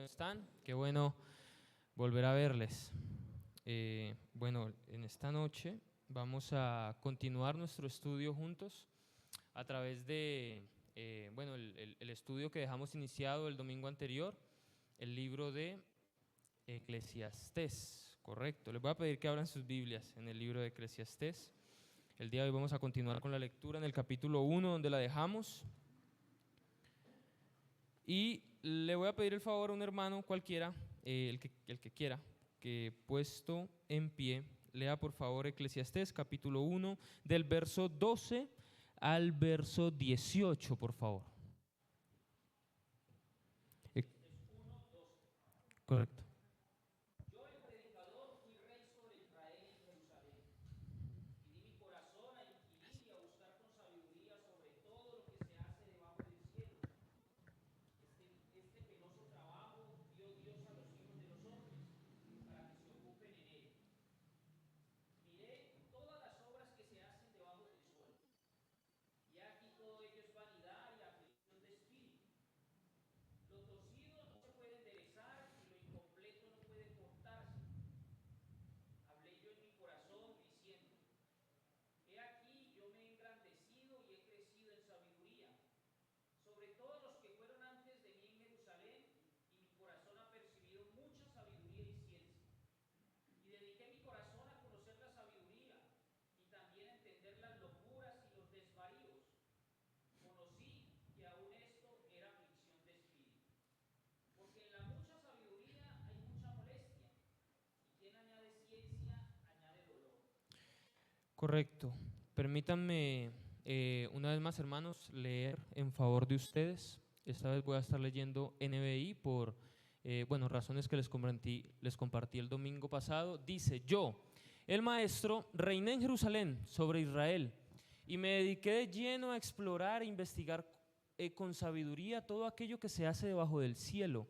están? Qué bueno volver a verles. Bueno, en esta noche vamos a continuar nuestro estudio juntos a través de, el estudio que dejamos iniciado el domingo anterior, el libro de Eclesiastés, correcto. Les voy a pedir que abran sus Biblias en el libro de Eclesiastés. El día de hoy vamos a continuar con la lectura en el capítulo 1 donde la dejamos. Y le voy a pedir el favor a un hermano cualquiera, el que quiera, que puesto en pie, lea por favor Eclesiastés capítulo 1 del verso 12 al verso 18, por favor. Correcto. Correcto. Permítanme una vez más, hermanos, leer en favor de ustedes. Esta vez voy a estar leyendo NBI por razones que les compartí el domingo pasado. Dice: yo, el maestro, reiné en Jerusalén sobre Israel y me dediqué de lleno a explorar e investigar con sabiduría todo aquello que se hace debajo del cielo.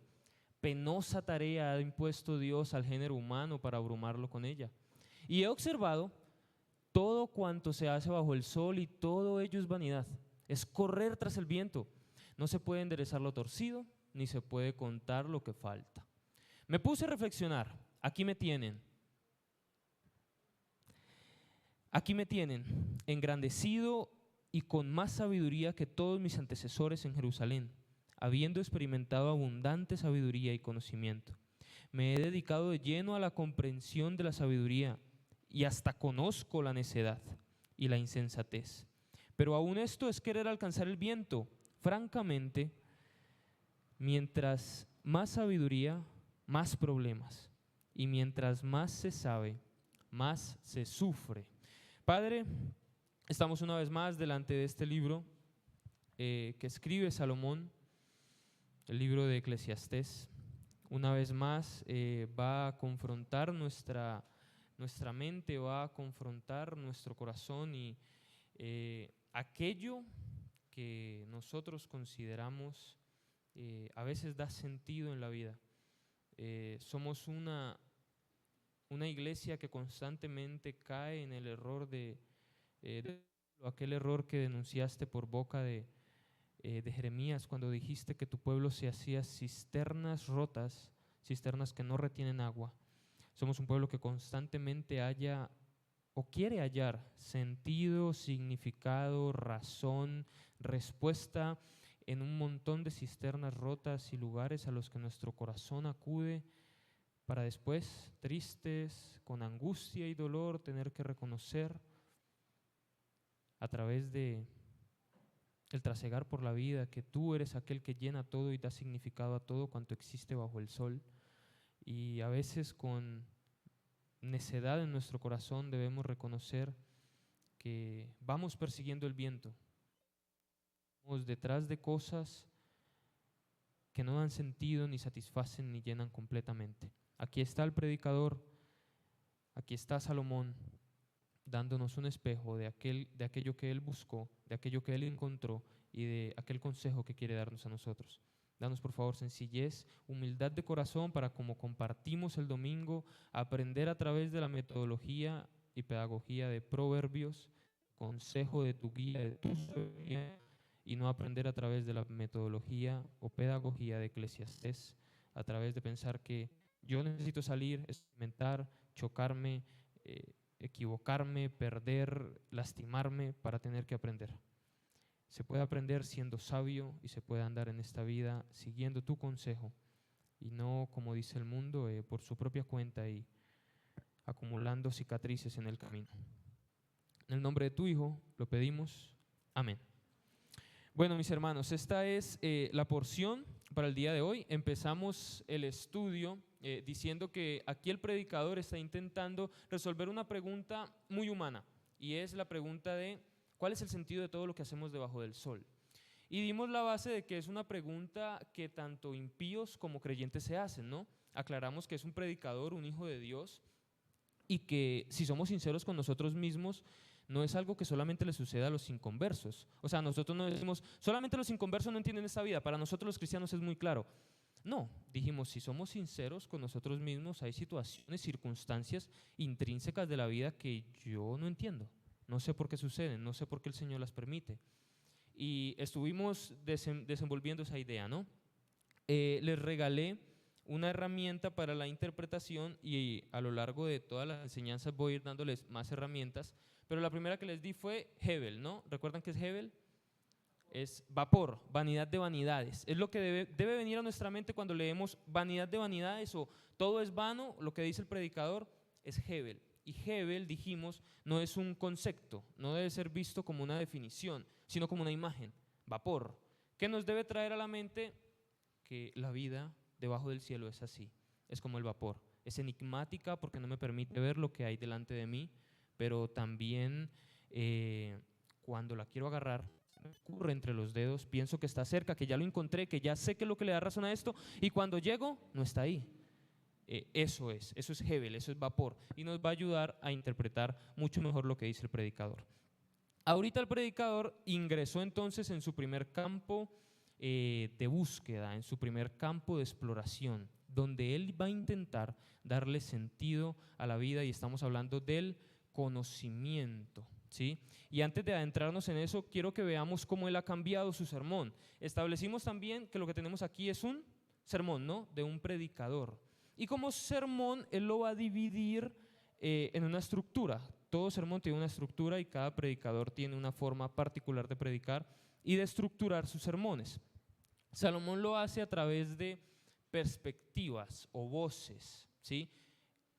Penosa tarea ha impuesto Dios al género humano para abrumarlo con ella. Y he observado todo cuanto se hace bajo el sol y todo ello es vanidad. Es correr tras el viento. No se puede enderezar lo torcido, ni se puede contar lo que falta. Me puse a reflexionar. Aquí me tienen, engrandecido y con más sabiduría que todos mis antecesores en Jerusalén, habiendo experimentado abundante sabiduría y conocimiento. Me he dedicado de lleno a la comprensión de la sabiduría y hasta conozco la necedad y la insensatez. Pero aún esto es querer alcanzar el viento. Francamente, mientras más sabiduría, más problemas. Y mientras más se sabe, más se sufre. Padre, estamos una vez más delante de este libro que escribe Salomón, el libro de Eclesiastés. Una vez más va a confrontar nuestra mente, va a confrontar nuestro corazón y aquello que nosotros consideramos a veces da sentido en la vida. Somos una iglesia que constantemente cae en el error de aquel error que denunciaste por boca de Jeremías cuando dijiste que tu pueblo se hacía cisternas rotas, cisternas que no retienen agua. Somos un pueblo que constantemente halla o quiere hallar sentido, significado, razón, respuesta en un montón de cisternas rotas y lugares a los que nuestro corazón acude para después, tristes, con angustia y dolor, tener que reconocer a través de el trasegar por la vida que tú eres aquel que llena todo y da significado a todo cuanto existe bajo el sol. Y a veces con necedad en nuestro corazón debemos reconocer que vamos persiguiendo el viento, vamos detrás de cosas que no dan sentido, ni satisfacen, ni llenan completamente. Aquí está el predicador, aquí está Salomón, dándonos un espejo de aquello que él buscó, de aquello que él encontró y de aquel consejo que quiere darnos a nosotros. Danos por favor sencillez, humildad de corazón para, como compartimos el domingo, aprender a través de la metodología y pedagogía de Proverbios, consejo de tu guía, de tu sabiduría, y no aprender a través de la metodología o pedagogía de Eclesiastés, a través de pensar que yo necesito salir, experimentar, chocarme, equivocarme, perder, lastimarme para tener que aprender. Se puede aprender siendo sabio y se puede andar en esta vida siguiendo tu consejo y no, como dice el mundo, por su propia cuenta y acumulando cicatrices en el camino. En el nombre de tu Hijo lo pedimos. Amén. Bueno, mis hermanos, esta es la porción para el día de hoy. Empezamos el estudio diciendo que aquí el predicador está intentando resolver una pregunta muy humana, y es la pregunta de ¿cuál es el sentido de todo lo que hacemos debajo del sol? Y dimos la base de que es una pregunta que tanto impíos como creyentes se hacen, ¿no? Aclaramos que es un predicador, un hijo de Dios, y que si somos sinceros con nosotros mismos, no es algo que solamente le suceda a los inconversos. O sea, nosotros no decimos, solamente los inconversos no entienden esta vida, para nosotros los cristianos es muy claro. No, dijimos, si somos sinceros con nosotros mismos, hay situaciones, circunstancias intrínsecas de la vida que yo no entiendo. No sé por qué suceden, no sé por qué el Señor las permite. Y estuvimos desenvolviendo esa idea, ¿no? Les regalé una herramienta para la interpretación y a lo largo de todas las enseñanzas voy a ir dándoles más herramientas, pero la primera que les di fue Hebel, ¿no? ¿Recuerdan qué es Hebel? Es vapor, vanidad de vanidades. Es lo que debe venir a nuestra mente cuando leemos vanidad de vanidades o todo es vano, lo que dice el predicador es Hebel. Y Hebel, dijimos, no es un concepto, no debe ser visto como una definición, sino como una imagen, vapor. ¿Qué nos debe traer a la mente? Que la vida debajo del cielo es así, es como el vapor, es enigmática porque no me permite ver lo que hay delante de mí, pero también cuando la quiero agarrar, me ocurre entre los dedos, pienso que está cerca, que ya lo encontré, que ya sé que es lo que le da razón a esto, y cuando llego, no está ahí. Eso es Hebel, eso es vapor, y nos va a ayudar a interpretar mucho mejor lo que dice el predicador. Ahorita el predicador ingresó entonces en su primer campo de búsqueda, en su primer campo de exploración, donde él va a intentar darle sentido a la vida, y estamos hablando del conocimiento, ¿sí? Y antes de adentrarnos en eso, quiero que veamos cómo él ha cambiado su sermón. Establecimos también que lo que tenemos aquí es un sermón, ¿no? De un predicador. Y como sermón, él lo va a dividir en una estructura. Todo sermón tiene una estructura y cada predicador tiene una forma particular de predicar y de estructurar sus sermones. Salomón lo hace a través de perspectivas o voces, ¿sí?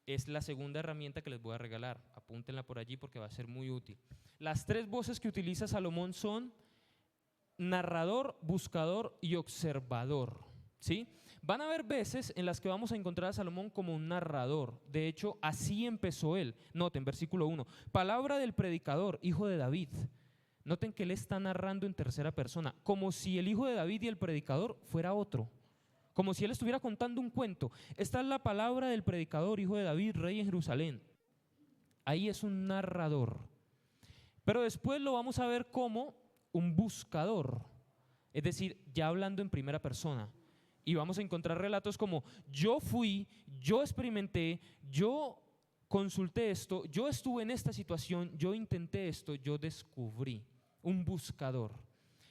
Es la segunda herramienta que les voy a regalar, apúntenla por allí porque va a ser muy útil. Las tres voces que utiliza Salomón son narrador, buscador y observador, ¿sí? Van a haber veces en las que vamos a encontrar a Salomón como un narrador. De hecho, así empezó él. Noten, versículo 1, palabra del predicador, hijo de David. Noten que él está narrando en tercera persona, como si el hijo de David y el predicador fuera otro, como si él estuviera contando un cuento. Esta es la palabra del predicador, hijo de David, rey en Jerusalén. Ahí es un narrador. Pero después lo vamos a ver como un buscador, es decir, ya hablando en primera persona. Y vamos a encontrar relatos como yo fui, yo experimenté, yo consulté esto, yo estuve en esta situación, yo intenté esto, yo descubrí. Un buscador.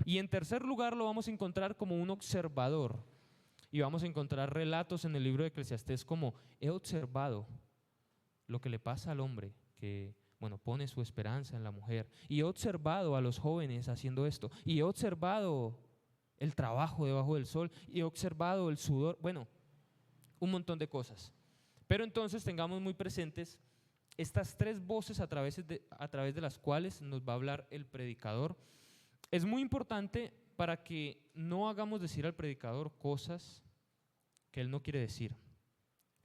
Y en tercer lugar lo vamos a encontrar como un observador. Y vamos a encontrar relatos en el libro de Eclesiastés como he observado lo que le pasa al hombre que, bueno, pone su esperanza en la mujer. Y he observado a los jóvenes haciendo esto. Y he observado el trabajo debajo del sol. Y he observado el sudor. Bueno, un montón de cosas. Pero entonces tengamos muy presentes estas tres voces a través de las cuales nos va a hablar el predicador. Es muy importante para que no hagamos decir al predicador cosas que él no quiere decir.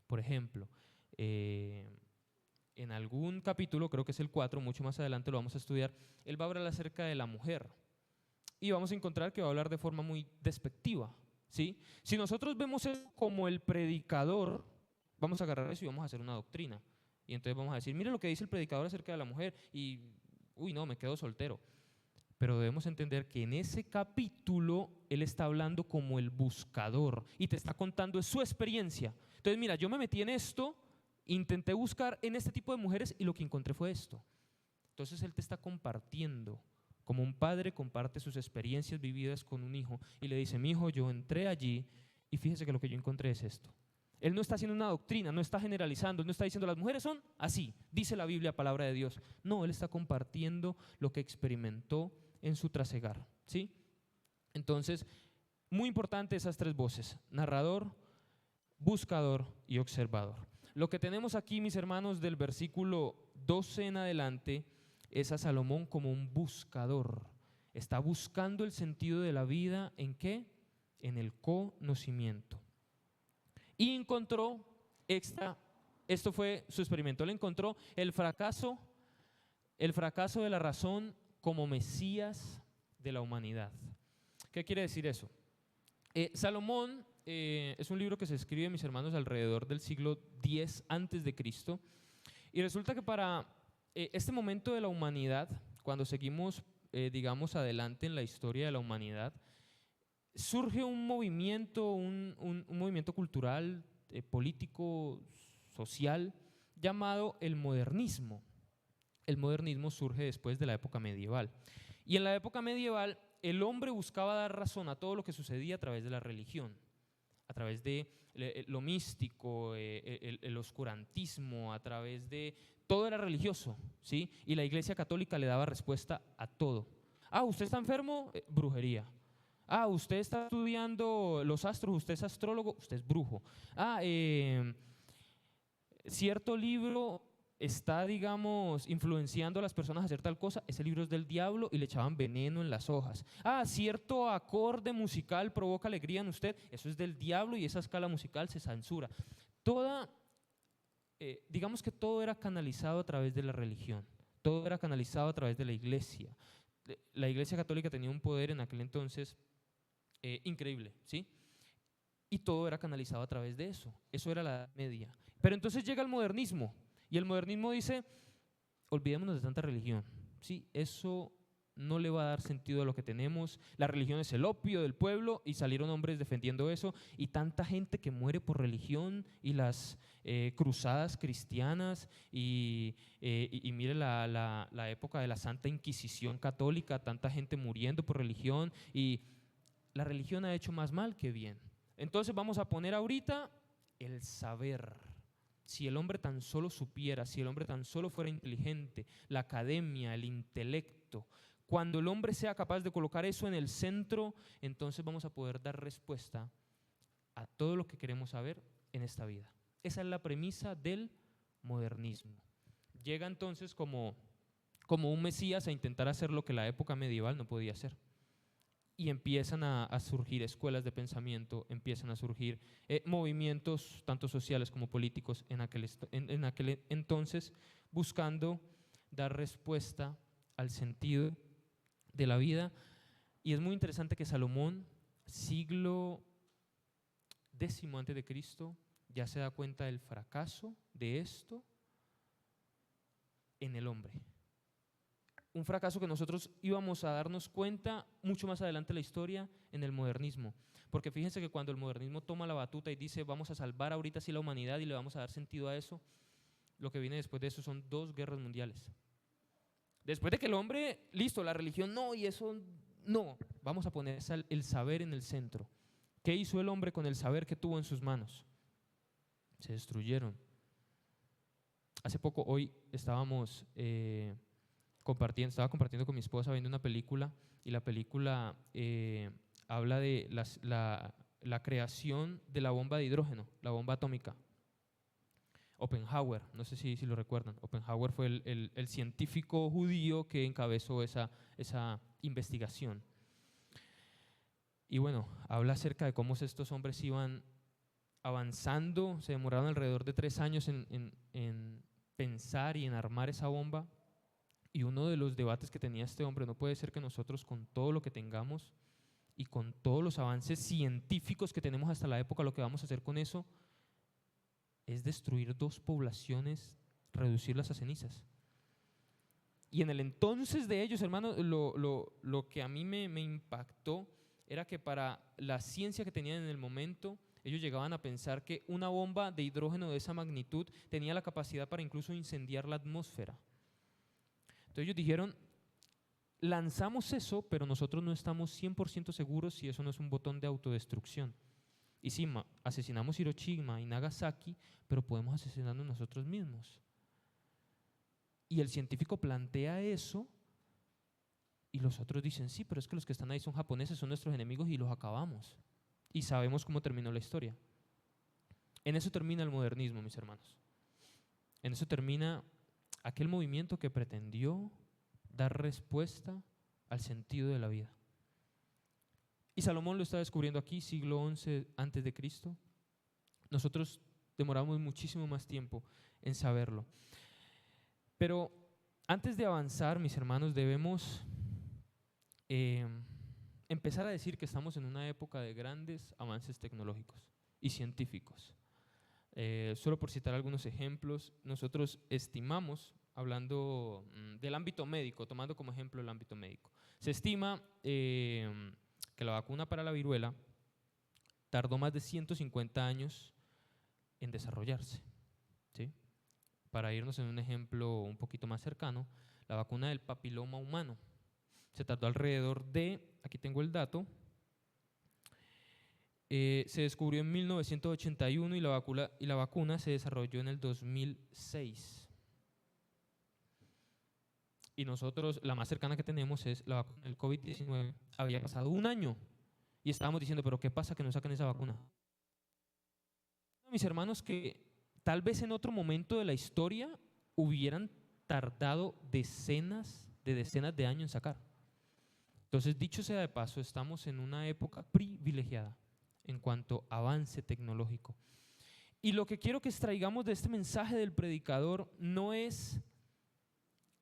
Por ejemplo, en algún capítulo, creo que es el 4, mucho más adelante lo vamos a estudiar, él va a hablar acerca de la mujer. Y vamos a encontrar que va a hablar de forma muy despectiva, ¿sí? Si nosotros vemos eso como el predicador, vamos a agarrar eso y vamos a hacer una doctrina. Y entonces vamos a decir, mire lo que dice el predicador acerca de la mujer y, uy, no, me quedo soltero. Pero debemos entender que en ese capítulo él está hablando como el buscador y te está contando su experiencia. Entonces, mira, yo me metí en esto, intenté buscar en este tipo de mujeres y lo que encontré fue esto. Entonces él te está compartiendo, como un padre comparte sus experiencias vividas con un hijo y le dice, mi hijo, yo entré allí Y fíjese que lo que yo encontré es esto. Él no está haciendo una doctrina, no está generalizando, él no está diciendo las mujeres son así, dice la Biblia, palabra de Dios. No, él está compartiendo lo que experimentó en su trasegar, ¿sí? Entonces, muy importante esas tres voces: narrador, buscador y observador. Lo que tenemos aquí, mis hermanos, del versículo 12 en adelante, es a Salomón como un buscador. Está buscando el sentido de la vida, ¿en qué? En el conocimiento. Y encontró esto fue su experimento, él encontró el fracaso de la razón como Mesías de la humanidad. ¿Qué quiere decir eso? Salomón es un libro que se escribe, mis hermanos, alrededor del siglo X antes de Cristo, y resulta que para este momento de la humanidad, cuando seguimos, digamos, adelante en la historia de la humanidad, surge un movimiento, un movimiento cultural, político, social, llamado el modernismo. El modernismo surge después de la época medieval. Y en la época medieval, el hombre buscaba dar razón a todo lo que sucedía a través de la religión, a través de lo místico, el oscurantismo, a través de… Todo era religioso, ¿sí? Y la Iglesia Católica le daba respuesta a todo. Ah, ¿usted está enfermo? Brujería. Ah, usted está estudiando los astros, usted es astrólogo, usted es brujo. Ah, cierto libro está, digamos, influenciando a las personas a hacer tal cosa, ese libro es del diablo y le echaban veneno en las hojas. Ah, cierto acorde musical provoca alegría en usted, eso es del diablo y esa escala musical se censura. Digamos que todo era canalizado a través de la religión, todo era canalizado a través de la iglesia. La Iglesia Católica tenía un poder en aquel entonces increíble, ¿sí? Y todo era canalizado a través de eso. Eso era la Edad Media. Pero entonces llega el modernismo, y el modernismo dice, olvidémonos de tanta religión, ¿sí? Eso no le va a dar sentido a lo que tenemos. La religión es el opio del pueblo, y salieron hombres defendiendo eso, y tanta gente que muere por religión, y las cruzadas cristianas, y mire la época de la Santa Inquisición católica, tanta gente muriendo por religión, y la religión ha hecho más mal que bien. Entonces vamos a poner ahorita el saber. Si el hombre tan solo supiera, si el hombre tan solo fuera inteligente, la academia, el intelecto, cuando el hombre sea capaz de colocar eso en el centro, entonces vamos a poder dar respuesta a todo lo que queremos saber en esta vida. Esa es la premisa del modernismo. Llega entonces como un Mesías a intentar hacer lo que la época medieval no podía hacer. Y empiezan a surgir escuelas de pensamiento, empiezan a surgir movimientos tanto sociales como políticos en aquel entonces, buscando dar respuesta al sentido de la vida. Y es muy interesante que Salomón, siglo X antes de Cristo, ya se da cuenta del fracaso de esto en el hombre. Un fracaso que nosotros íbamos a darnos cuenta mucho más adelante en la historia, en el modernismo. Porque fíjense que cuando el modernismo toma la batuta y dice vamos a salvar ahorita sí la humanidad y le vamos a dar sentido a eso, lo que viene después de eso son 2 guerras mundiales. Después de que el hombre, listo, la religión no, y eso no, vamos a poner el saber en el centro. ¿Qué hizo el hombre con el saber que tuvo en sus manos? Se destruyeron. Hace poco, hoy estábamos… estaba compartiendo con mi esposa viendo una película, y la película habla de la creación de la bomba de hidrógeno, la bomba atómica. Oppenheimer, no sé si lo recuerdan. Oppenheimer fue el científico judío que encabezó esa investigación. Y bueno, habla acerca de cómo estos hombres iban avanzando, se demoraron alrededor de 3 años en pensar y en armar esa bomba. Y uno de los debates que tenía este hombre: no puede ser que nosotros, con todo lo que tengamos y con todos los avances científicos que tenemos hasta la época, lo que vamos a hacer con eso es destruir 2 poblaciones, reducirlas a cenizas. Y en el entonces de ellos, hermanos, lo que a mí me impactó era que para la ciencia que tenían en el momento, ellos llegaban a pensar que una bomba de hidrógeno de esa magnitud tenía la capacidad para incluso incendiar la atmósfera. Entonces ellos dijeron, lanzamos eso, pero nosotros no estamos 100% seguros si eso no es un botón de autodestrucción. Y sí, asesinamos Hiroshima y Nagasaki, pero podemos asesinarnos nosotros mismos. Y el científico plantea eso y los otros dicen, sí, pero es que los que están ahí son japoneses, son nuestros enemigos y los acabamos. Y sabemos cómo terminó la historia. En eso termina el modernismo, mis hermanos. En eso termina aquel movimiento que pretendió dar respuesta al sentido de la vida. Y Salomón lo está descubriendo aquí, siglo XI antes de Cristo. Nosotros demoramos muchísimo más tiempo en saberlo. Pero antes de avanzar, mis hermanos, debemos empezar a decir que estamos en una época de grandes avances tecnológicos y científicos. Solo por citar algunos ejemplos, nosotros estimamos, hablando del ámbito médico, tomando como ejemplo el ámbito médico, se estima que la vacuna para la viruela tardó más de 150 años en desarrollarse, ¿sí? Para irnos en un ejemplo un poquito más cercano, la vacuna del papiloma humano se tardó alrededor de, aquí tengo el dato, se descubrió en 1981 y la vacuna se desarrolló en el 2006. Y nosotros, la más cercana que tenemos es la vacuna del COVID-19. Había pasado un año y estábamos diciendo, pero ¿qué pasa que no saquen esa vacuna? Mis hermanos, que tal vez en otro momento de la historia hubieran tardado decenas de años en sacar. Entonces, dicho sea de paso, estamos en una época privilegiada en cuanto a avance tecnológico. Y lo que quiero que extraigamos de este mensaje del predicador no es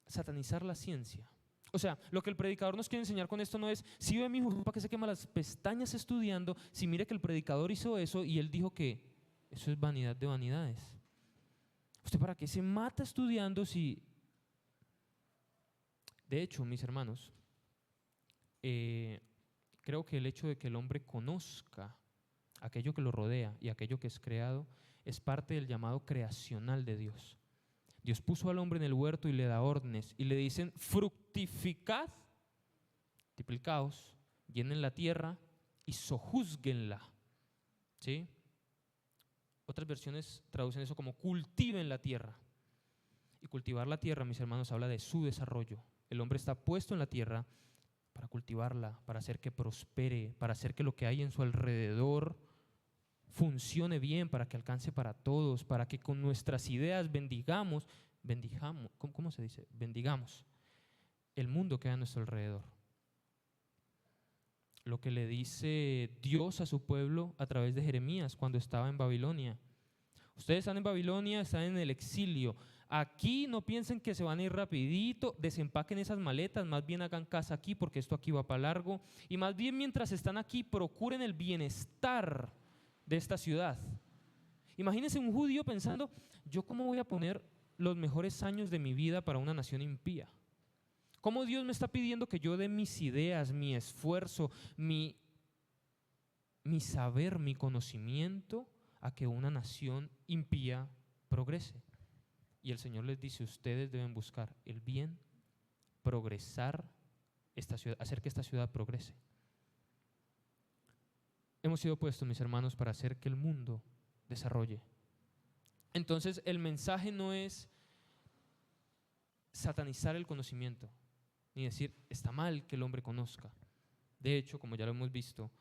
satanizar la ciencia. O sea, lo que el predicador nos quiere enseñar con esto no es, si ve mi hijo para que se quema las pestañas estudiando, si mire que el predicador hizo eso y él dijo que eso es vanidad de vanidades. ¿Usted para qué se mata estudiando si...? De hecho, mis hermanos, creo que el hecho de que el hombre conozca aquello que lo rodea y aquello que es creado es parte del llamado creacional de Dios. Dios puso al hombre en el huerto y le da órdenes y le dicen, fructificad, multiplicaos, llenen la tierra y sojúzguenla. ¿Sí? Otras versiones traducen eso como cultiven la tierra. Y cultivar la tierra, mis hermanos, habla de su desarrollo. El hombre está puesto en la tierra para cultivarla, para hacer que prospere, para hacer que lo que hay en su alrededor funcione bien, para que alcance para todos, para que con nuestras ideas bendigamos, ¿cómo se dice? Bendigamos el mundo que hay a nuestro alrededor. Lo que le dice Dios a su pueblo a través de Jeremías cuando estaba en Babilonia. Ustedes están en Babilonia, están en el exilio. Aquí no piensen que se van a ir rapidito, desempaquen esas maletas, más bien hagan casa aquí porque esto aquí va para largo. Y más bien mientras están aquí procuren el bienestar de esta ciudad. Imagínense un judío pensando, ¿yo cómo voy a poner los mejores años de mi vida para una nación impía? ¿Cómo Dios me está pidiendo que yo dé mis ideas, mi esfuerzo, mi saber, mi conocimiento a que una nación impía progrese? Y el Señor les dice, ustedes deben buscar el bien, progresar esta ciudad, hacer que esta ciudad progrese. Hemos sido puestos, mis hermanos, para hacer que el mundo desarrolle. Entonces, el mensaje no es satanizar el conocimiento, ni decir, está mal que el hombre conozca. De hecho, como ya lo hemos visto,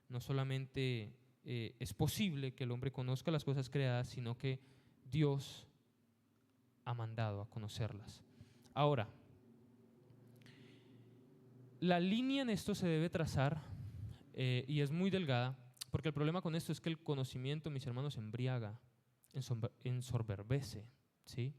no solamente es posible que el hombre conozca las cosas creadas, sino que Dios ha mandado a conocerlas. Ahora, la línea en esto se debe trazar y es muy delgada, porque el problema con esto es que el conocimiento, mis hermanos, embriaga, ensoberbece, ¿sí?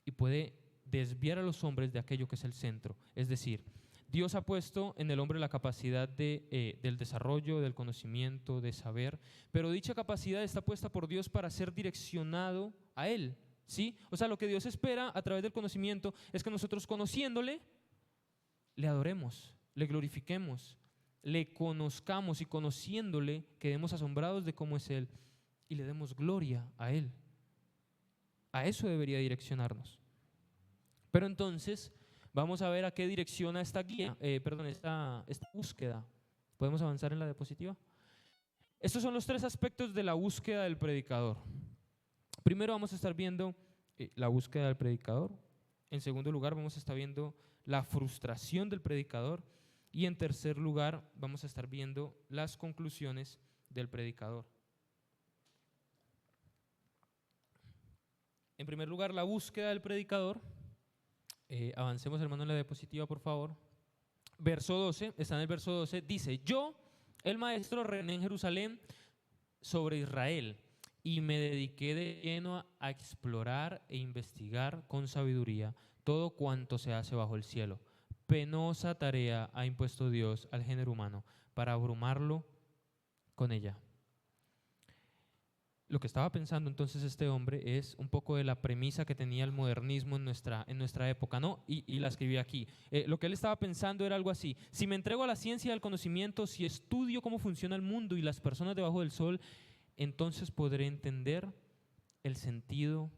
Y puede desviar a los hombres de aquello que es el centro. Es decir, Dios ha puesto en el hombre la capacidad del desarrollo, del conocimiento, de saber, pero dicha capacidad está puesta por Dios para ser direccionado a Él, ¿sí? O sea, lo que Dios espera a través del conocimiento es que nosotros conociéndole, le adoremos, le glorifiquemos, le conozcamos y conociéndole quedemos asombrados de cómo es Él y le demos gloria a Él. A eso debería direccionarnos. Pero entonces vamos a ver a qué direcciona esta guía, esta búsqueda. ¿Podemos avanzar en la diapositiva? Estos son los tres aspectos de la búsqueda del predicador. Primero vamos a estar viendo la búsqueda del predicador. En segundo lugar vamos a estar viendo la frustración del predicador. Y en tercer lugar vamos a estar viendo las conclusiones del predicador. En primer lugar, la búsqueda del predicador. Avancemos, hermano, en la diapositiva, por favor. Verso 12, está en el verso 12, dice: yo, el maestro, reiné en Jerusalén sobre Israel y me dediqué de lleno a explorar e investigar con sabiduría todo cuanto se hace bajo el cielo. Penosa tarea ha impuesto Dios al género humano para abrumarlo con ella. Lo que estaba pensando entonces este hombre es un poco de la premisa que tenía el modernismo en nuestra época, ¿no? Y la escribí aquí. Lo que él estaba pensando era algo así: si me entrego a la ciencia del conocimiento, si estudio cómo funciona el mundo y las personas debajo del sol, entonces podré entender el sentido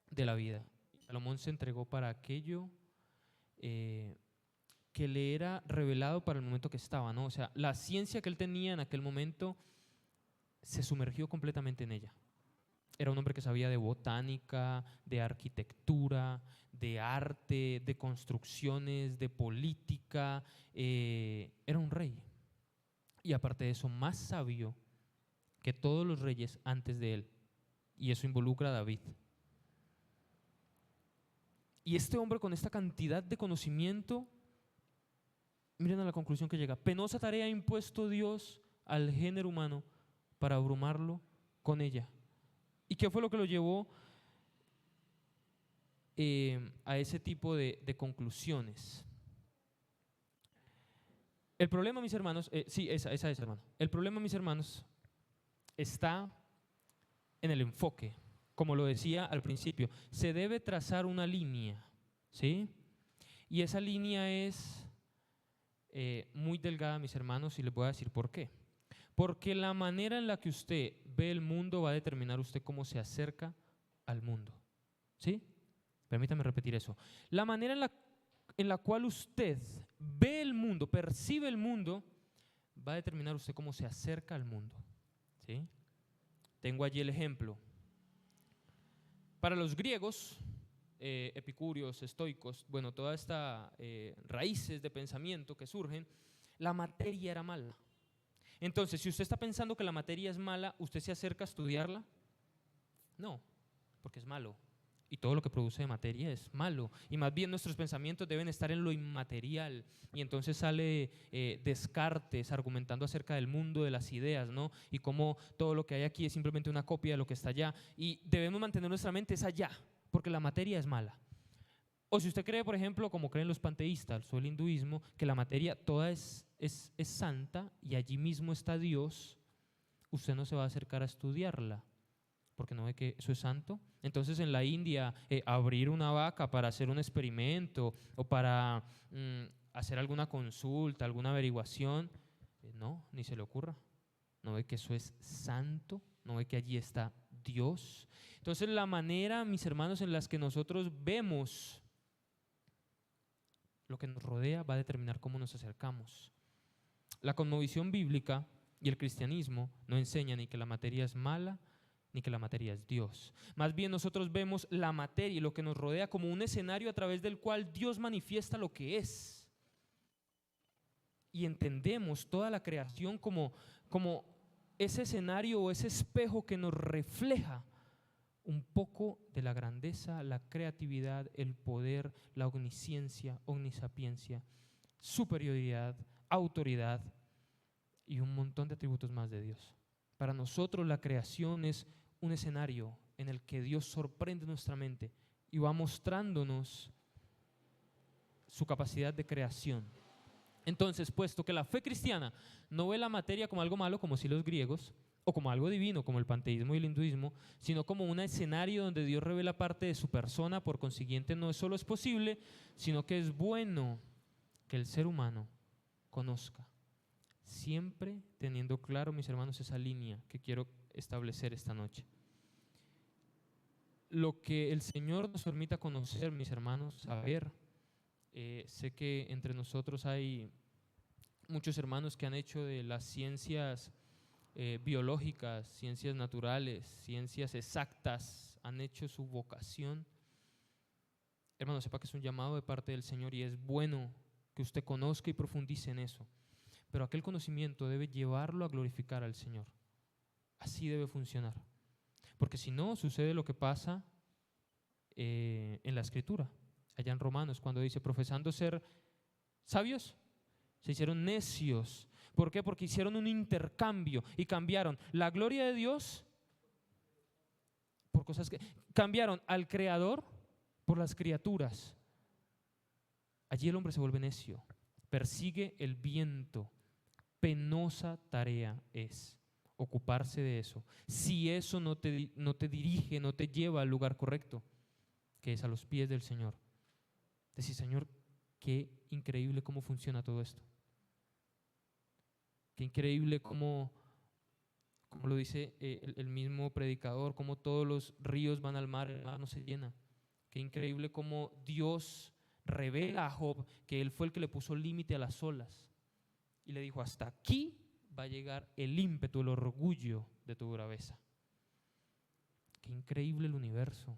de la vida. Salomón se entregó para aquello que le era revelado para el momento que estaba, ¿no? O sea, la ciencia que él tenía en aquel momento se sumergió completamente en ella. Era un hombre que sabía de botánica, de arquitectura, de arte, de construcciones, de política. Era un rey. Y aparte de eso, más sabio que todos los reyes antes de él. Y eso involucra a David. Y este hombre, con esta cantidad de conocimiento, miren a la conclusión que llega: penosa tarea ha impuesto Dios al género humano para abrumarlo con ella. ¿Y qué fue lo que lo llevó a ese tipo de conclusiones? El problema, mis hermanos, esa es, hermano. El problema, mis hermanos, está en el enfoque. Como lo decía al principio, se debe trazar una línea, ¿sí? Y esa línea es muy delgada, mis hermanos, y les voy a decir por qué. Porque la manera en la que usted ve el mundo va a determinar usted cómo se acerca al mundo. ¿Sí? Permítame repetir eso. La manera en la cual usted ve el mundo, percibe el mundo, va a determinar usted cómo se acerca al mundo. ¿Sí? Tengo allí el ejemplo. Para los griegos, epicúreos, estoicos, bueno, todas estas raíces de pensamiento que surgen, la materia era mala. Entonces, si usted está pensando que la materia es mala, ¿usted se acerca a estudiarla? No, porque es malo. Y todo lo que produce de materia es malo. Y más bien nuestros pensamientos deben estar en lo inmaterial. Y entonces sale Descartes argumentando acerca del mundo de las ideas, ¿no? Y cómo todo lo que hay aquí es simplemente una copia de lo que está allá. Y debemos mantener nuestra mente es allá, porque la materia es mala. O si usted cree, por ejemplo, como creen los panteístas o el hinduismo, que la materia toda es santa y allí mismo está Dios, usted no se va a acercar a estudiarla, porque no ve que eso es santo. Entonces en la India, abrir una vaca para hacer un experimento o para hacer alguna consulta, alguna averiguación, no, ni se le ocurra. No ve que eso es santo, no ve que allí está Dios. Entonces la manera, mis hermanos, en las que nosotros vemos lo que nos rodea va a determinar cómo nos acercamos. La cosmovisión bíblica y el cristianismo no enseñan ni que la materia es mala, ni que la materia es Dios. Más bien nosotros vemos la materia y lo que nos rodea como un escenario a través del cual Dios manifiesta lo que es. Y entendemos toda la creación como ese escenario o ese espejo que nos refleja un poco de la grandeza, la creatividad, el poder, la omnisciencia, omnisapiencia, superioridad, autoridad y un montón de atributos más de Dios. Para nosotros la creación es un escenario en el que Dios sorprende nuestra mente y va mostrándonos su capacidad de creación. Entonces, puesto que la fe cristiana no ve la materia como algo malo, como si los griegos, o como algo divino, como el panteísmo y el hinduismo, sino como un escenario donde Dios revela parte de su persona, por consiguiente no solo es posible, sino que es bueno que el ser humano conozca, siempre teniendo claro, mis hermanos, esa línea que quiero establecer esta noche. Lo que el Señor nos permita conocer, mis hermanos, saber. Sé que entre nosotros hay muchos hermanos que han hecho de las ciencias biológicas, ciencias naturales, ciencias exactas han hecho su vocación, hermano, sepa que es un llamado de parte del Señor y es bueno que usted conozca y profundice en eso. Pero aquel conocimiento debe llevarlo a glorificar al Señor. Así debe funcionar. Porque si no, sucede lo que pasa en la Escritura, allá en Romanos, cuando dice, profesando ser sabios, se hicieron necios. ¿Por qué? Porque hicieron un intercambio y cambiaron la gloria de Dios por cosas que cambiaron al Creador por las criaturas. Allí el hombre se vuelve necio, persigue el viento. Penosa tarea es ocuparse de eso. Si eso no te dirige, no te lleva al lugar correcto, que es a los pies del Señor. Decir, Señor, qué increíble cómo funciona todo esto. Qué increíble cómo lo dice el mismo predicador, cómo todos los ríos van al mar, el mar no se llena. Qué increíble cómo Dios revela a Job que él fue el que le puso límite a las olas. Y le dijo, hasta aquí va a llegar el ímpetu, el orgullo de tu braveza. Qué increíble el universo.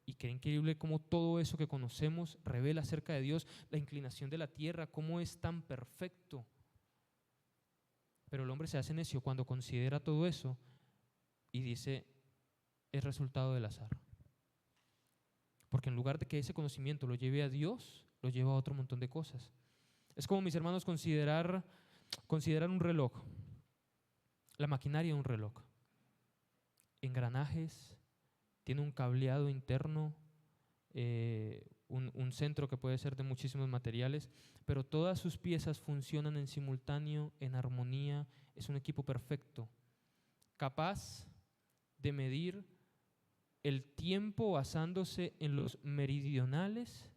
Y qué increíble cómo todo eso que conocemos revela acerca de Dios, la inclinación de la tierra, cómo es tan perfecto. Pero el hombre se hace necio cuando considera todo eso y dice, es resultado del azar. Porque en lugar de que ese conocimiento lo lleve a Dios, lo lleva a otro montón de cosas. Es como, mis hermanos, considerar un reloj, la maquinaria de un reloj. Engranajes, tiene un cableado interno, un centro que puede ser de muchísimos materiales, pero todas sus piezas funcionan en simultáneo, en armonía, es un equipo perfecto, capaz de medir el tiempo basándose en los meridionales,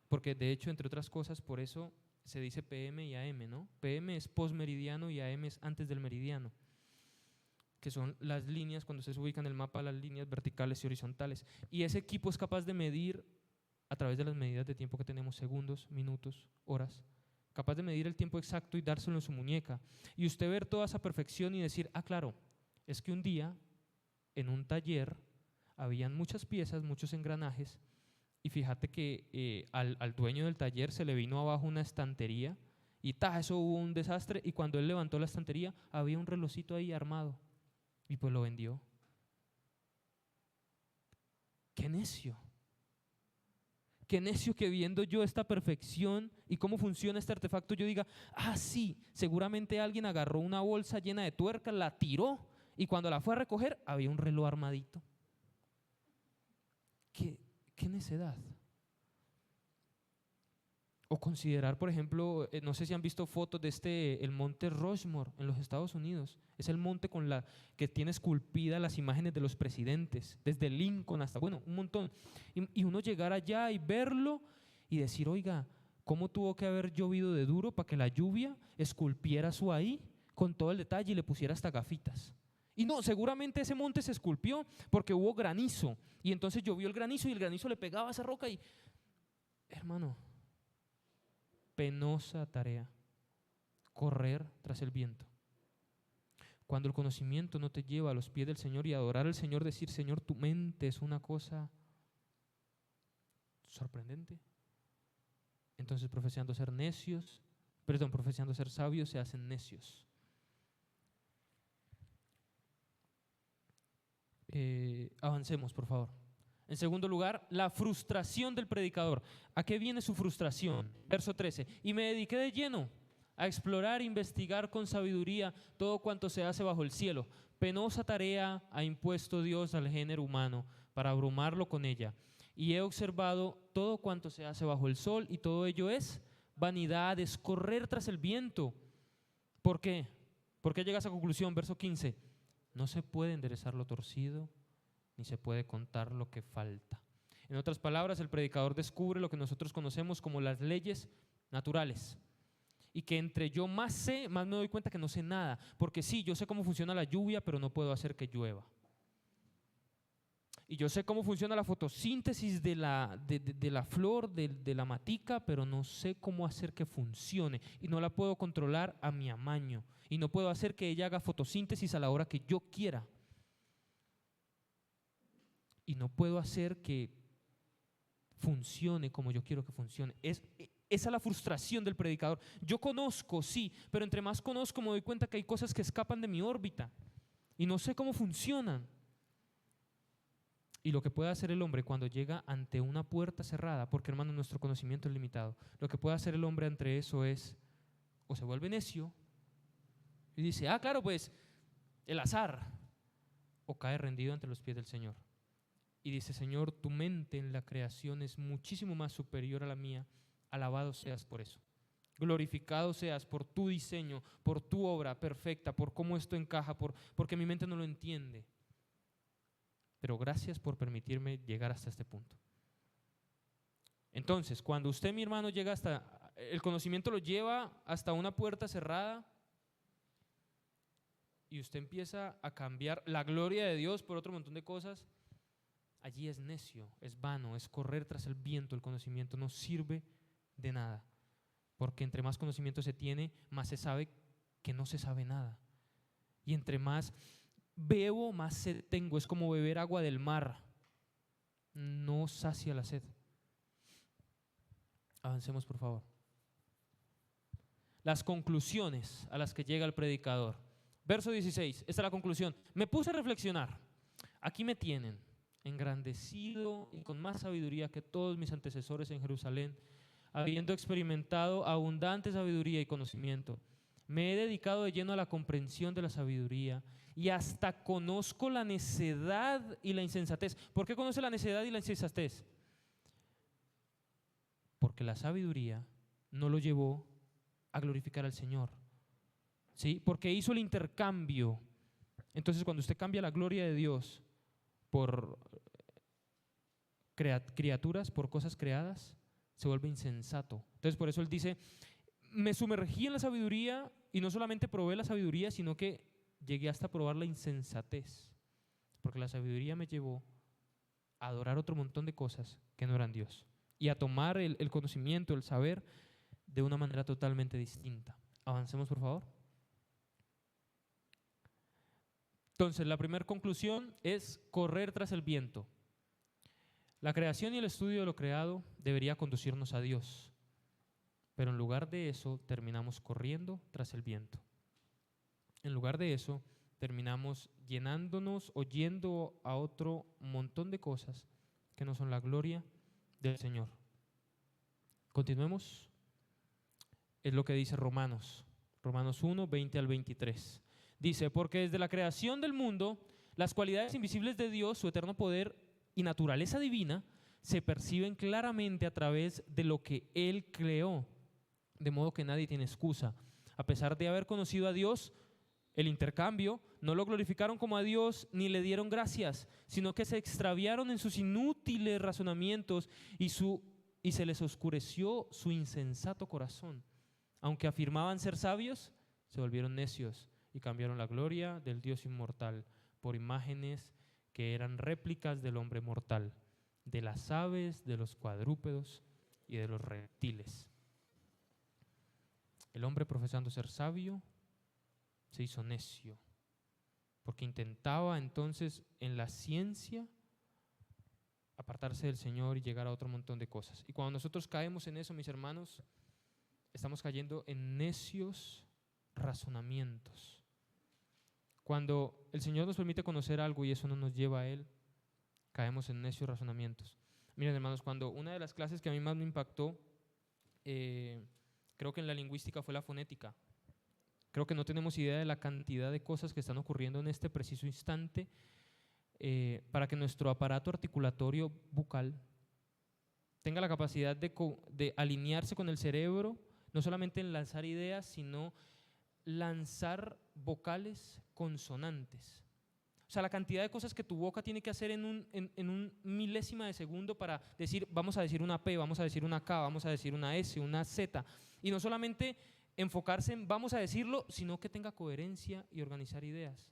porque de hecho, entre otras cosas, por eso se dice PM y AM, ¿no? PM es postmeridiano y AM es antes del meridiano, que son las líneas, cuando se ubica en el mapa, las líneas verticales y horizontales. Y ese equipo es capaz de medir, a través de las medidas de tiempo que tenemos, segundos, minutos, horas, capaz de medir el tiempo exacto y dárselo en su muñeca. Y usted ver toda esa perfección y decir, ah, claro, es que un día, en un taller, habían muchas piezas, muchos engranajes, y fíjate que al dueño del taller se le vino abajo una estantería, y eso hubo un desastre, y cuando él levantó la estantería, había un relojito ahí armado, y pues lo vendió. ¡Qué necio! Qué necio que viendo yo esta perfección y cómo funciona este artefacto, yo diga, ah, sí, seguramente alguien agarró una bolsa llena de tuercas, la tiró, y cuando la fue a recoger, había un reloj armadito. ¿Qué necedad? O considerar, por ejemplo, no sé si han visto fotos de el monte Rushmore en los Estados Unidos. Es el monte que tiene esculpidas las imágenes de los presidentes, desde Lincoln hasta, bueno, un montón. Y uno llegar allá y verlo y decir, oiga, ¿cómo tuvo que haber llovido de duro para que la lluvia esculpiera eso ahí con todo el detalle y le pusiera hasta gafitas? Y no, seguramente ese monte se esculpió porque hubo granizo. Y entonces llovió el granizo y el granizo le pegaba a esa roca y, hermano, penosa tarea, correr tras el viento. Cuando el conocimiento no te lleva a los pies del Señor y adorar al Señor, decir, Señor, tu mente es una cosa sorprendente. Entonces, profesando ser sabios, se hacen necios. Avancemos, por favor. En segundo lugar, la frustración del predicador. ¿A qué viene su frustración? Verso 13. Y me dediqué de lleno a explorar e investigar con sabiduría todo cuanto se hace bajo el cielo. Penosa tarea ha impuesto Dios al género humano para abrumarlo con ella. Y he observado todo cuanto se hace bajo el sol y todo ello es vanidad, es correr tras el viento. ¿Por qué? ¿Por qué llega a esa conclusión? Verso 15. No se puede enderezar lo torcido, ni se puede contar lo que falta. En otras palabras, el predicador descubre lo que nosotros conocemos como las leyes naturales. Y que entre yo más sé, más me doy cuenta que no sé nada. Porque sí, yo sé cómo funciona la lluvia, pero no puedo hacer que llueva. Y yo sé cómo funciona la fotosíntesis de la flor, de la matica, pero no sé cómo hacer que funcione. Y no la puedo controlar a mi amaño. Y no puedo hacer que ella haga fotosíntesis a la hora que yo quiera. Y no puedo hacer que funcione como yo quiero que funcione. Esa es la frustración del predicador. Yo conozco, sí, pero entre más conozco me doy cuenta que hay cosas que escapan de mi órbita. Y no sé cómo funcionan. Y lo que puede hacer el hombre cuando llega ante una puerta cerrada, porque hermano, nuestro conocimiento es limitado, lo que puede hacer el hombre ante eso es, o se vuelve necio y dice, claro, pues el azar, o cae rendido ante los pies del Señor. Y dice, Señor, tu mente en la creación es muchísimo más superior a la mía, alabado seas por eso. Glorificado seas por tu diseño, por tu obra perfecta, por cómo esto encaja, porque mi mente no lo entiende. Pero gracias por permitirme llegar hasta este punto. Entonces, cuando usted, mi hermano, llega hasta, el conocimiento lo lleva hasta una puerta cerrada y usted empieza a cambiar la gloria de Dios por otro montón de cosas, allí es necio, es vano, es correr tras el viento. El conocimiento no sirve de nada, porque entre más conocimiento se tiene, más se sabe que no se sabe nada. Y entre más bebo, más sed tengo. Es como beber agua del mar, no sacia la sed. Avancemos, por favor. Las conclusiones a las que llega el predicador. Verso 16, esta es la conclusión. Me puse a reflexionar. Aquí me tienen, engrandecido y con más sabiduría que todos mis antecesores en Jerusalén, habiendo experimentado abundante sabiduría y conocimiento. Me he dedicado de lleno a la comprensión de la sabiduría y hasta conozco la necedad y la insensatez. ¿Por qué conoce la necedad y la insensatez? Porque la sabiduría no lo llevó a glorificar al Señor, ¿sí? Porque hizo el intercambio. Entonces, cuando usted cambia la gloria de Dios por criaturas, por cosas creadas, se vuelve insensato. Entonces, por eso él dice, me sumergí en la sabiduría y no solamente probé la sabiduría, sino que llegué hasta probar la insensatez, porque la sabiduría me llevó a adorar otro montón de cosas que no eran Dios y a tomar el conocimiento, el saber de una manera totalmente distinta. Avancemos, por favor. Entonces, la primera conclusión es correr tras el viento. La creación y el estudio de lo creado debería conducirnos a Dios, pero en lugar de eso terminamos corriendo tras el viento. En lugar de eso terminamos llenándonos o yendo a otro montón de cosas que no son la gloria del Señor. Continuemos. Es lo que dice Romanos 1, 20 al 23. Dice, porque desde la creación del mundo, las cualidades invisibles de Dios, su eterno poder y naturaleza divina, se perciben claramente a través de lo que Él creó, de modo que nadie tiene excusa. A pesar de haber conocido a Dios, el intercambio, no lo glorificaron como a Dios ni le dieron gracias, sino que se extraviaron en sus inútiles razonamientos y se les oscureció su insensato corazón. Aunque afirmaban ser sabios, se volvieron necios y cambiaron la gloria del Dios inmortal por imágenes que eran réplicas del hombre mortal, de las aves, de los cuadrúpedos y de los reptiles. El hombre, profesando ser sabio, se hizo necio, porque intentaba entonces en la ciencia apartarse del Señor y llegar a otro montón de cosas. Y cuando nosotros caemos en eso, mis hermanos, estamos cayendo en necios razonamientos. Cuando el Señor nos permite conocer algo y eso no nos lleva a Él, caemos en necios razonamientos. Miren, hermanos, cuando una de las clases que a mí más me impactó, creo que en la lingüística, fue la fonética. Creo que no tenemos idea de la cantidad de cosas que están ocurriendo en este preciso instante para que nuestro aparato articulatorio bucal tenga la capacidad de alinearse con el cerebro, no solamente en lanzar ideas, sino lanzar vocales consonantes. O sea, la cantidad de cosas que tu boca tiene que hacer en un milésima de segundo para decir, vamos a decir una P, vamos a decir una K, vamos a decir una S, una Z. Y no solamente enfocarse en vamos a decirlo, sino que tenga coherencia y organizar ideas.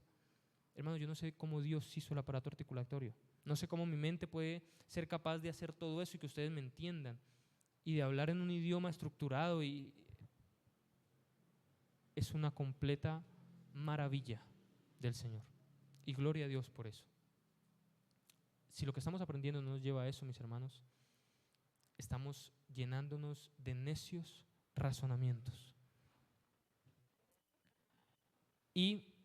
Hermano, yo no sé cómo Dios hizo el aparato articulatorio. No sé cómo mi mente puede ser capaz de hacer todo eso y que ustedes me entiendan. Y de hablar en un idioma estructurado. Y es una completa maravilla del Señor. Y gloria a Dios por eso. Si lo que estamos aprendiendo no nos lleva a eso, mis hermanos, estamos llenándonos de necios razonamientos. Y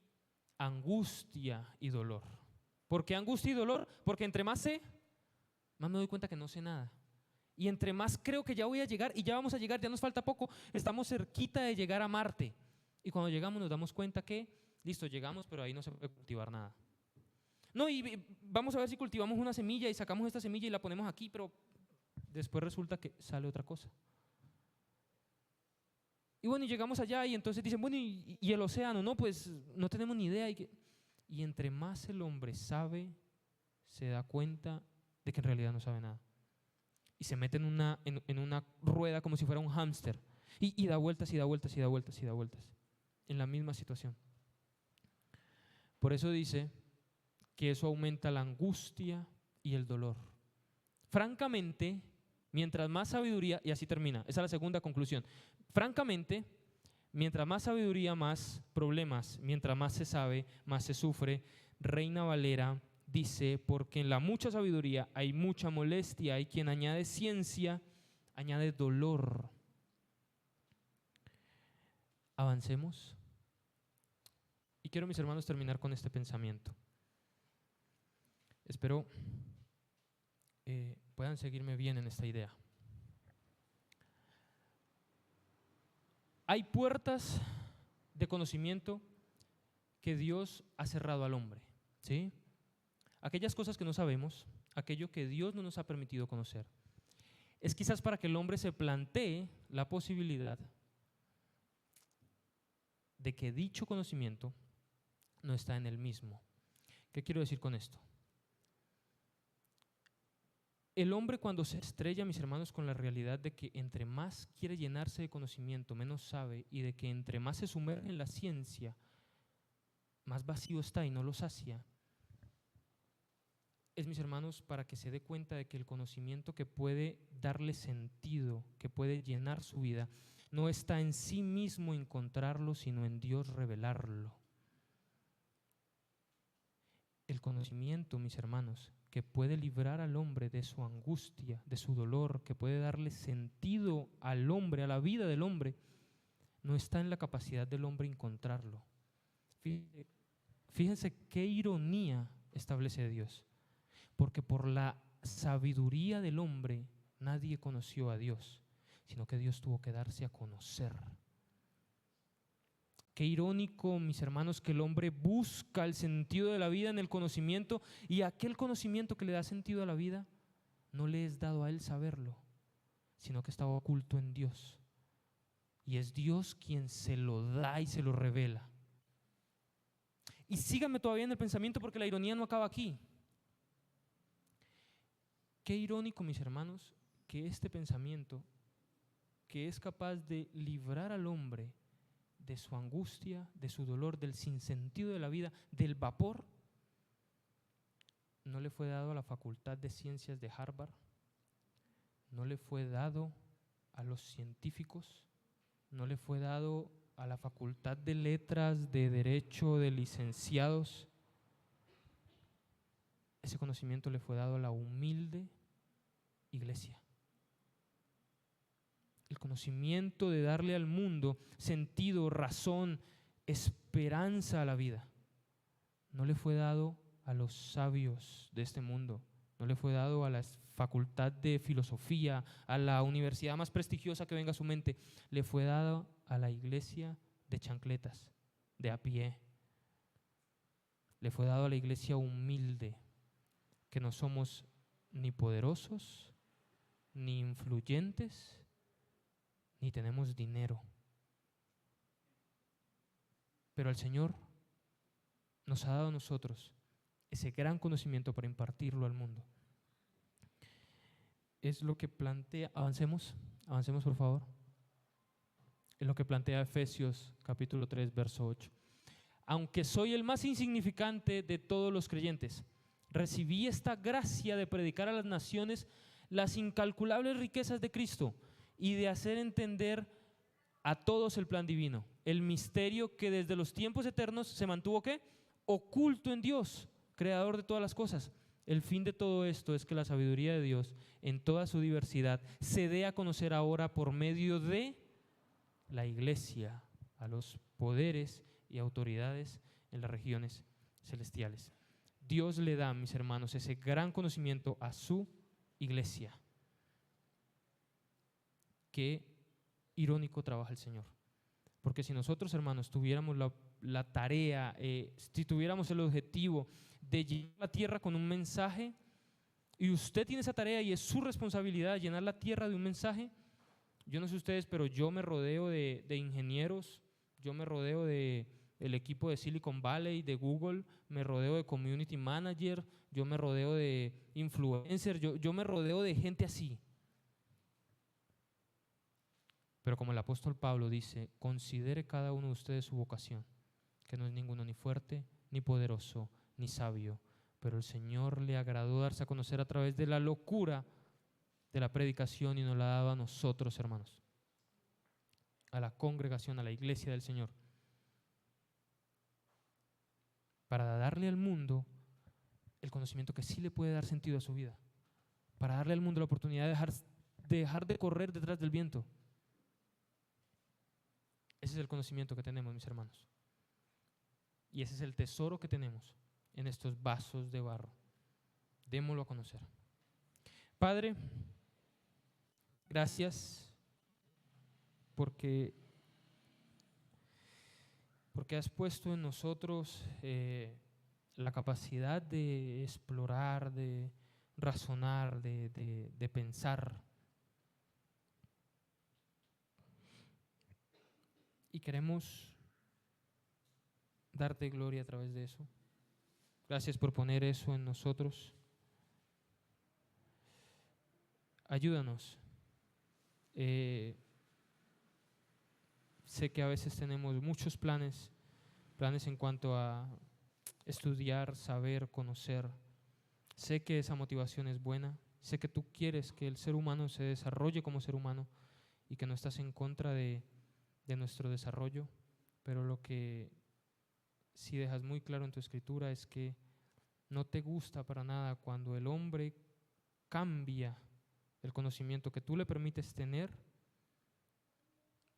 angustia y dolor. ¿Por qué angustia y dolor? Porque entre más sé, más me doy cuenta que no sé nada. Y entre más creo que ya voy a llegar y ya vamos a llegar, ya nos falta poco, estamos cerquita de llegar a Marte. Y cuando llegamos nos damos cuenta que, listo, llegamos, pero ahí no se puede cultivar nada. No, y vamos a ver si cultivamos una semilla y sacamos esta semilla y la ponemos aquí, pero después resulta que sale otra cosa. Y bueno, y llegamos allá y entonces dicen, bueno, ¿y el océano? No, pues no tenemos ni idea. Y entre más el hombre sabe, se da cuenta de que en realidad no sabe nada. Y se mete en una rueda como si fuera un hámster. Y da vueltas y da vueltas y da vueltas y da vueltas. En la misma situación. Por eso dice que eso aumenta la angustia y el dolor. Francamente, mientras más sabiduría, y así termina, esa es la segunda conclusión. Francamente, mientras más sabiduría, más problemas, mientras más se sabe, más se sufre. Reina Valera dice, porque en la mucha sabiduría hay mucha molestia, hay quien añade ciencia, añade dolor. Avancemos. Y quiero, mis hermanos, terminar con este pensamiento. Espero puedan seguirme bien en esta idea. Hay puertas de conocimiento que Dios ha cerrado al hombre, ¿sí? Aquellas cosas que no sabemos, aquello que Dios no nos ha permitido conocer, es quizás para que el hombre se plantee la posibilidad de que dicho conocimiento no está en él mismo. ¿Qué quiero decir con esto? El hombre, cuando se estrella, mis hermanos, con la realidad de que entre más quiere llenarse de conocimiento, menos sabe, y de que entre más se sumerge en la ciencia, más vacío está y no lo sacia, es, mis hermanos, para que se dé cuenta de que el conocimiento que puede darle sentido, que puede llenar su vida, no está en sí mismo encontrarlo, sino en Dios revelarlo. El conocimiento, mis hermanos, que puede librar al hombre de su angustia, de su dolor, que puede darle sentido al hombre, a la vida del hombre, no está en la capacidad del hombre encontrarlo. Fíjense qué ironía establece Dios, porque por la sabiduría del hombre nadie conoció a Dios, sino que Dios tuvo que darse a conocer. Qué irónico, mis hermanos, que el hombre busca el sentido de la vida en el conocimiento, y aquel conocimiento que le da sentido a la vida no le es dado a él saberlo, sino que está oculto en Dios. Y es Dios quien se lo da y se lo revela. Y síganme todavía en el pensamiento, porque la ironía no acaba aquí. Qué irónico, mis hermanos, que este pensamiento, que es capaz de librar al hombre de su angustia, de su dolor, del sinsentido de la vida, del vapor, no le fue dado a la Facultad de Ciencias de Harvard, no le fue dado a los científicos, no le fue dado a la Facultad de Letras, de Derecho, de licenciados. Ese conocimiento le fue dado a la humilde iglesia. El conocimiento de darle al mundo sentido, razón, esperanza a la vida, no le fue dado a los sabios de este mundo, no le fue dado a la facultad de filosofía, a la universidad más prestigiosa que venga a su mente, le fue dado a la iglesia de chancletas, de a pie. Le fue dado a la iglesia humilde, que no somos ni poderosos, ni influyentes, ni tenemos dinero. Pero el Señor nos ha dado a nosotros ese gran conocimiento para impartirlo al mundo. Es lo que plantea, avancemos por favor. Es lo que plantea Efesios capítulo 3, verso 8. aunque soy el más insignificante de todos los creyentes, recibí esta gracia de predicar a las naciones las incalculables riquezas de Cristo y de hacer entender a todos el plan divino, el misterio que desde los tiempos eternos se mantuvo ¿qué? Oculto en Dios, creador de todas las cosas. El fin de todo esto es que la sabiduría de Dios en toda su diversidad se dé a conocer ahora por medio de la iglesia a los poderes y autoridades en las regiones celestiales. Dios le da, mis hermanos, ese gran conocimiento a su iglesia. Qué irónico trabaja el Señor. Porque si nosotros, hermanos, tuviéramos la tarea, si tuviéramos el objetivo de llenar la tierra con un mensaje, y usted tiene esa tarea y es su responsabilidad llenar la tierra de un mensaje, yo no sé ustedes, pero yo me rodeo de ingenieros, yo me rodeo del equipo de Silicon Valley, de Google, me rodeo de community manager, yo me rodeo de influencer, yo me rodeo de gente así. Pero como el apóstol Pablo dice, considere cada uno de ustedes su vocación, que no es ninguno ni fuerte, ni poderoso, ni sabio, pero el Señor le agradó darse a conocer a través de la locura de la predicación y nos la daba a nosotros, hermanos, a la congregación, a la iglesia del Señor, para darle al mundo el conocimiento que sí le puede dar sentido a su vida, para darle al mundo la oportunidad de dejar de correr detrás del viento. Ese es el conocimiento que tenemos, mis hermanos, y ese es el tesoro que tenemos en estos vasos de barro. Démoslo a conocer. Padre, gracias porque has puesto en nosotros la capacidad de explorar, de razonar, de pensar. Y queremos darte gloria a través de eso. Gracias por poner eso en nosotros. Ayúdanos. Sé que a veces tenemos muchos planes en cuanto a estudiar, saber, conocer. Sé que esa motivación es buena. Sé que tú quieres que el ser humano se desarrolle como ser humano y que no estás en contra de nuestro desarrollo, pero lo que sí dejas muy claro en tu escritura es que no te gusta para nada cuando el hombre cambia el conocimiento que tú le permites tener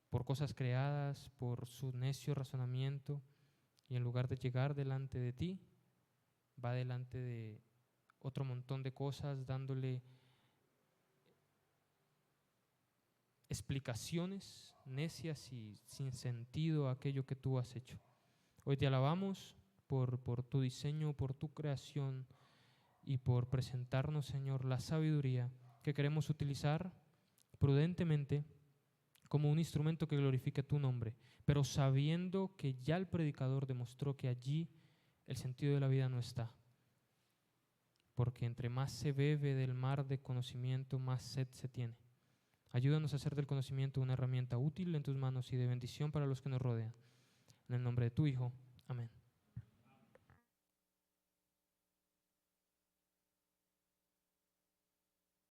por cosas creadas, por su necio razonamiento, y en lugar de llegar delante de ti, va delante de otro montón de cosas, dándole explicaciones necias y sin sentido a aquello que tú has hecho. Hoy te alabamos por tu diseño, por tu creación y por presentarnos, Señor, la sabiduría que queremos utilizar prudentemente como un instrumento que glorifique tu nombre, pero sabiendo que ya el predicador demostró que allí el sentido de la vida no está. Porque entre más se bebe del mar de conocimiento, más sed se tiene. Ayúdanos a hacer del conocimiento una herramienta útil en tus manos y de bendición para los que nos rodean. En el nombre de tu Hijo. Amén.